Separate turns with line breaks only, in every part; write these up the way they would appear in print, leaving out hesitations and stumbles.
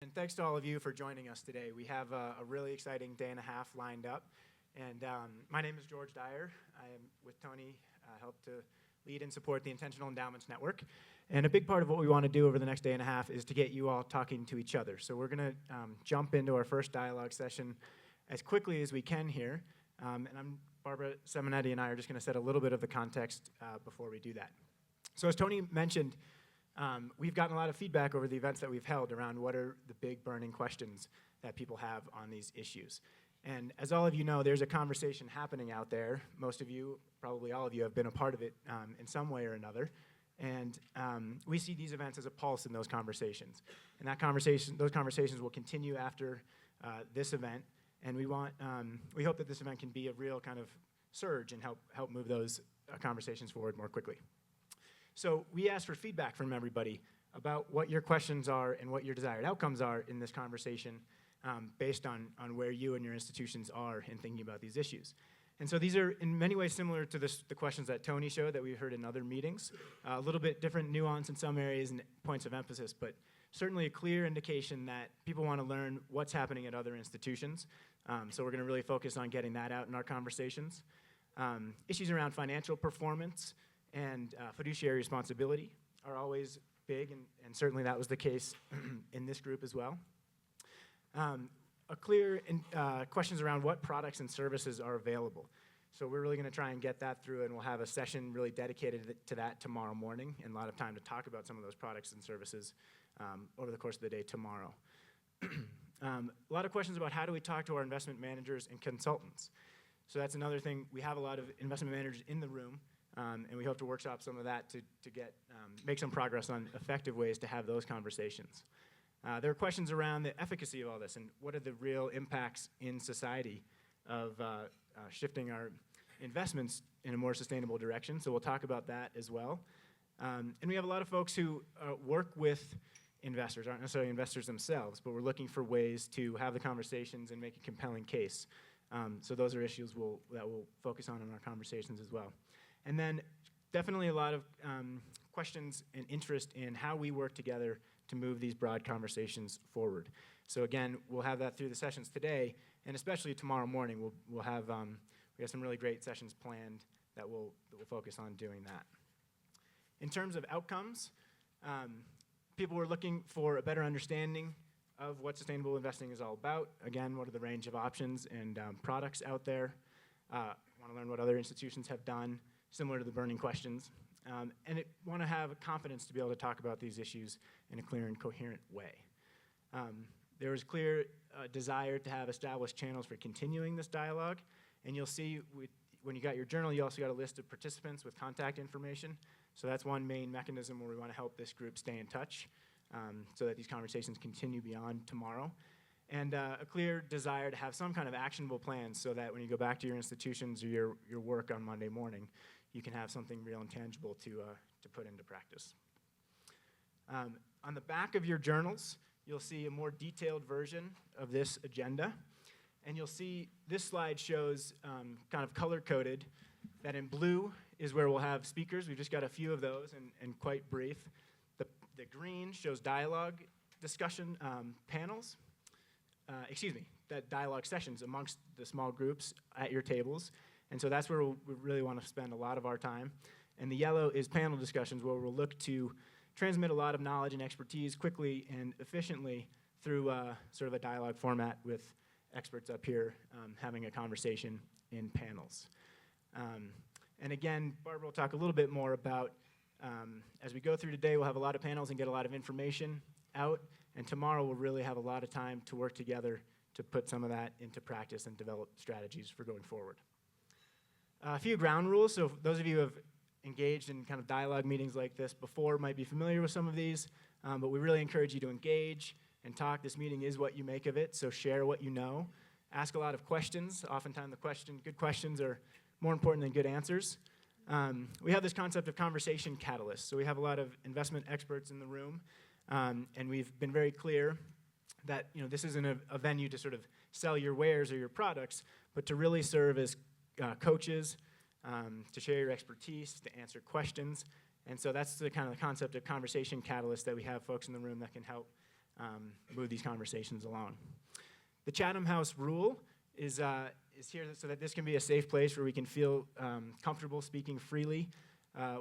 And thanks to all of you for joining us today. We have a really exciting day and a half lined up. And my name is George Dyer. I am with Tony, help to lead and support the Intentional Endowments Network. And a big part of what we want to do over the next day and a half is to get you all talking to each other. So we're going to jump into our first dialogue session as quickly as we can here. And Barbara Simonetti and I are just going to set a little bit of the context before we do that. So as Tony mentioned, we've gotten a lot of feedback over the events that we've held around what are the big burning questions that people have on these issues. And as all of you know, there's a conversation happening out there. Most of you, probably all of you, have been a part of it in some way or another. And we see these events as a pulse in those conversations. And those conversations will continue after this event. And we hope that this event can be a real kind of surge and help move those conversations forward more quickly. So we asked for feedback from everybody about what your questions are and what your desired outcomes are in this conversation based on where you and your institutions are in thinking about these issues. And so these are in many ways similar to the questions that Tony showed that we heard in other meetings. A little bit different nuance in some areas and points of emphasis, but certainly a clear indication that people want to learn what's happening at other institutions. So we're going to really focus on getting that out in our conversations. Issues around financial performance and fiduciary responsibility are always big, and certainly that was the case in this group as well. A clear questions around what products and services are available. So we're really going to try and get that through, and we'll have a session really dedicated to that tomorrow morning, and a lot of time to talk about some of those products and services over the course of the day tomorrow. A lot of questions about how do we talk to our investment managers and consultants. So that's another thing. We have a lot of investment managers in the room, and we hope to workshop some of that to make some progress on effective ways to have those conversations. There are questions around the efficacy of all this and what are the real impacts in society of shifting our investments in a more sustainable direction. So we'll talk about that as well. And we have a lot of folks who work with investors, aren't necessarily investors themselves, but we're looking for ways to have the conversations and make a compelling case. So those are issues that we'll focus on in our conversations as well. And then definitely a lot of questions and interest in how we work together to move these broad conversations forward. So again, we'll have that through the sessions today, and especially tomorrow morning, we have some really great sessions planned that will focus on doing that. In terms of outcomes, people were looking for a better understanding of what sustainable investing is all about. Again, what are the range of options and products out there? Want to learn what other institutions have done, similar to the burning questions. And want to have confidence to be able to talk about these issues in a clear and coherent way. There was clear desire to have established channels for continuing this dialogue. And you'll see when you got your journal, you also got a list of participants with contact information. So that's one main mechanism where we want to help this group stay in touch so that these conversations continue beyond tomorrow. And a clear desire to have some kind of actionable plan so that when you go back to your institutions or your work on Monday morning, you can have something real and tangible to put into practice. On the back of your journals, you'll see a more detailed version of this agenda. And you'll see this slide shows kind of color-coded that in blue is where we'll have speakers. We've just got a few of those and quite brief. The green shows dialogue discussion panels. That dialogue sessions amongst the small groups at your tables. And so that's where we really want to spend a lot of our time. And the yellow is panel discussions where we'll look to transmit a lot of knowledge and expertise quickly and efficiently through sort of a dialogue format with experts up here having a conversation in panels. And again, Barbara will talk a little bit more about, as we go through today, we'll have a lot of panels and get a lot of information out. And tomorrow we'll really have a lot of time to work together to put some of that into practice and develop strategies for going forward. A few ground rules. So those of you who have engaged in kind of dialogue meetings like this before might be familiar with some of these, but we really encourage you to engage and talk. This meeting is what you make of it, so share what you know. Ask a lot of questions. Oftentimes good questions are more important than good answers. We have this concept of conversation catalysts. So we have a lot of investment experts in the room, and we've been very clear that this isn't a venue to sort of sell your wares or your products, but to really serve as coaches, to share your expertise, to answer questions. And so that's the kind of concept of conversation catalyst that we have folks in the room that can help move these conversations along. The Chatham House rule is here so that this can be a safe place where we can feel comfortable speaking freely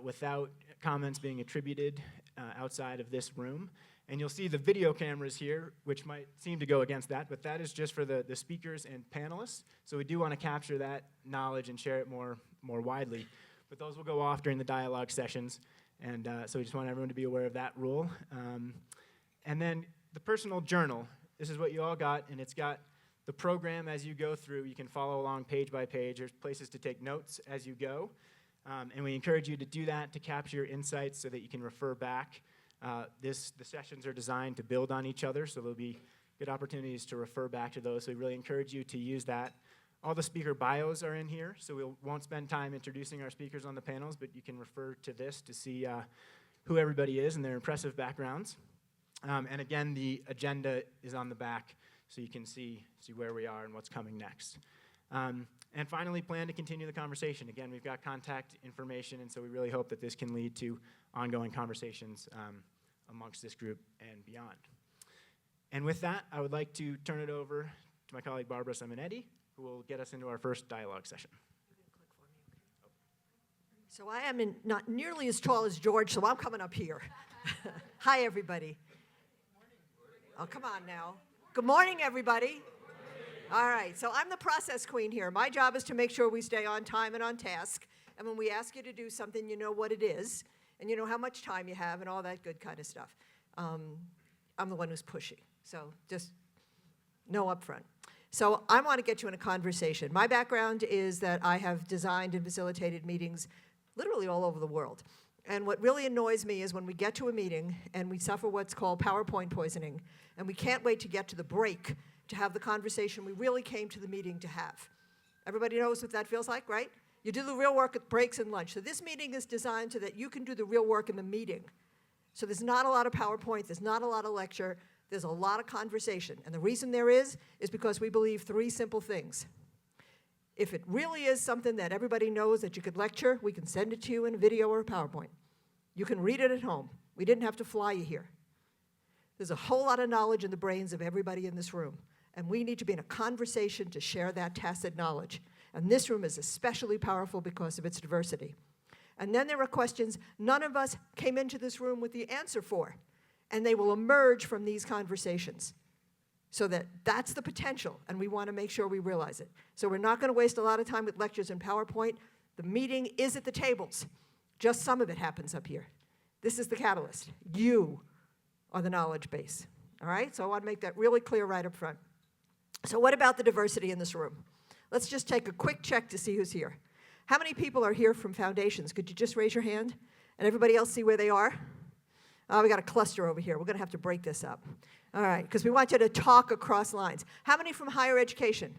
without comments being attributed outside of this room. And you'll see the video cameras here, which might seem to go against that, but that is just for the speakers and panelists. So we do want to capture that knowledge and share it more widely. But those will go off during the dialogue sessions, and so we just want everyone to be aware of that rule. And then the personal journal. This is what you all got, and it's got the program as you go through. You can follow along page by page. There's places to take notes as you go. And we encourage you to do that to capture your insights so that you can refer back. The sessions are designed to build on each other, so there'll be good opportunities to refer back to those. So we really encourage you to use that. All the speaker bios are in here, so we won't spend time introducing our speakers on the panels, but you can refer to this to see who everybody is and their impressive backgrounds. And again, the agenda is on the back, so you can see where we are and what's coming next. And finally, plan to continue the conversation. Again, we've got contact information, and so we really hope that this can lead to ongoing conversations amongst this group and beyond. And with that, I would like to turn it over to my colleague Barbara Simonetti, who will get us into our first dialogue session.
So I am not nearly as tall as George, so I'm coming up here. Hi, everybody. Oh, come on now. Good morning, everybody. All right, so I'm the process queen here. My job is to make sure we stay on time and on task. And when we ask you to do something, you know what it is, and you know how much time you have and all that good kind of stuff. I'm the one who's pushy, so just know up front. So I want to get you in a conversation. My background is that I have designed and facilitated meetings literally all over the world. And what really annoys me is when we get to a meeting and we suffer what's called PowerPoint poisoning, and we can't wait to get to the break to have the conversation we really came to the meeting to have. Everybody knows what that feels like, right? You do the real work at breaks and lunch. So this meeting is designed so that you can do the real work in the meeting. So there's not a lot of PowerPoint, there's not a lot of lecture, there's a lot of conversation. And the reason there is because we believe three simple things. If it really is something that everybody knows that you could lecture, we can send it to you in a video or a PowerPoint. You can read it at home. We didn't have to fly you here. There's a whole lot of knowledge in the brains of everybody in this room. And we need to be in a conversation to share that tacit knowledge. And this room is especially powerful because of its diversity. And then there are questions none of us came into this room with the answer for. And they will emerge from these conversations. So that's the potential, and we want to make sure we realize it. So we're not going to waste a lot of time with lectures and PowerPoint. The meeting is at the tables. Just some of it happens up here. This is the catalyst. You are the knowledge base. All right? So I want to make that really clear right up front. So what about the diversity in this room? Let's just take a quick check to see who's here. How many people are here from foundations? Could you just raise your hand? And everybody else see where they are? Oh, we got a cluster over here. We're going to have to break this up. All right, because we want you to talk across lines. How many from higher education?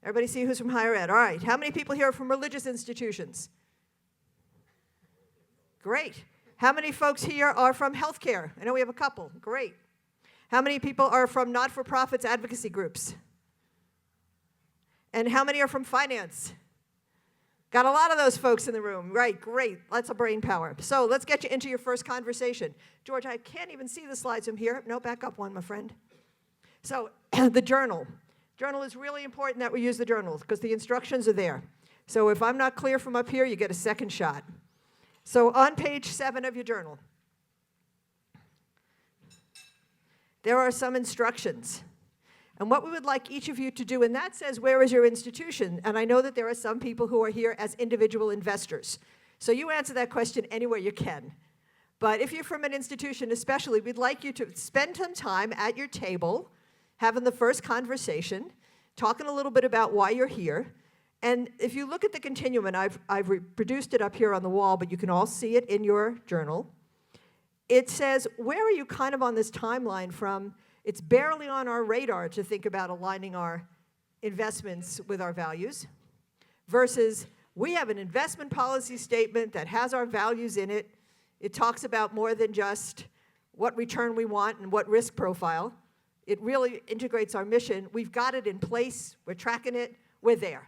Everybody see who's from higher ed? All right. How many people here are from religious institutions? Great. How many folks here are from healthcare? I know we have a couple. Great. How many people are from not-for-profits advocacy groups? And how many are from finance? Got a lot of those folks in the room. Right, great. Lots of brain power. So let's get you into your first conversation. George, I can't even see the slides from here. No, back up one, my friend. So the journal. Journal is really important that we use the journal because the instructions are there. So if I'm not clear from up here, you get a second shot. So on page 7 of your journal, there are some instructions. And what we would like each of you to do, and that says, where is your institution? And I know that there are some people who are here as individual investors. So you answer that question anywhere you can. But if you're from an institution especially, we'd like you to spend some time at your table, having the first conversation, talking a little bit about why you're here. And if you look at the continuum, and I've reproduced it up here on the wall, but you can all see it in your journal. It says, where are you kind of on this timeline from it's barely on our radar to think about aligning our investments with our values, versus we have an investment policy statement that has our values in it. It talks about more than just what return we want and what risk profile. It really integrates our mission. We've got it in place. We're tracking it. We're there.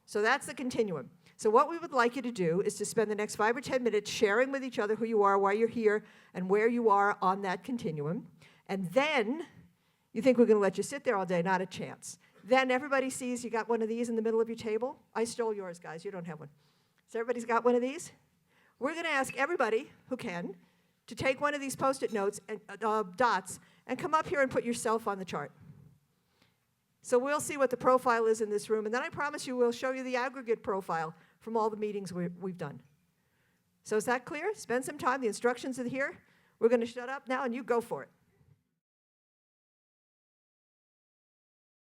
So that's the continuum. So what we would like you to do is to spend the next 5 or 10 minutes sharing with each other who you are, why you're here, and where you are on that continuum. And then you think we're going to let you sit there all day? Not a chance. Then everybody sees you got one of these in the middle of your table. I stole yours, guys. You don't have one. So everybody's got one of these? We're going to ask everybody who can to take one of these Post-it notes and dots and come up here and put yourself on the chart. So we'll see what the profile is in this room, and then I promise you we'll show you the aggregate profile from all the meetings we've done. So is that clear? Spend some time. The instructions are here. We're going to shut up now, and you go for it.